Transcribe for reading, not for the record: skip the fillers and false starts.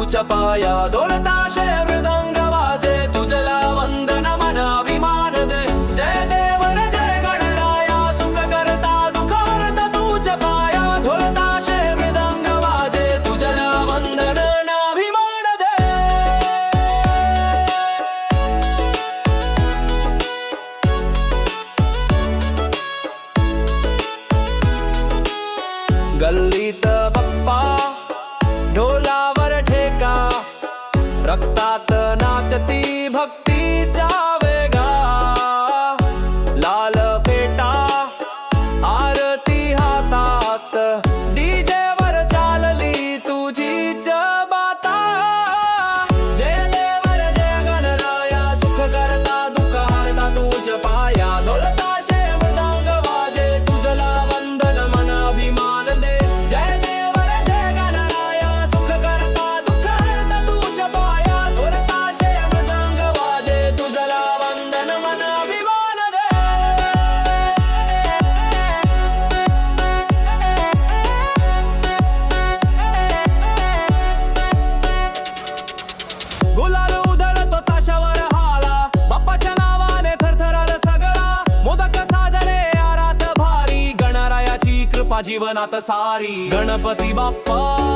तुझ्या पाया ढोल ताशे मृदंग वाजे तुझला वंदन मन अभिमान दे जय देव रे जय गणराया सुख करता दुःख हरता तुझ्या पाया ढोल ताशे मृदंग वाजे तुझला वंदन अभिमान दे गल्लीत बाप्पा ढोलावर ठेका रक्तात नाचती भक्तीचा वेगा लाल फेटा आरती हातात डीजे वर चालली तुझीच बाता जय देव रे जय गणराया सुख करता दुःख हरता तुझ पाया ढोल ताशे मृदंग वाजे तुझला वंदन मन अभिमान दे जय देव रे जय गणराया सुख करता दुःख हरता तुझ पाया ढोल ताशे मृदंग वाजे तुझला वंदन मन अभिमान दे गुलाल उधळतो ताशावर हाला बाप्पाच्या नावाने थरथराल सगळा मोदक साजरे आरास भारी गणरायाची कृपा जीवनात सारी गणपती बाप्पा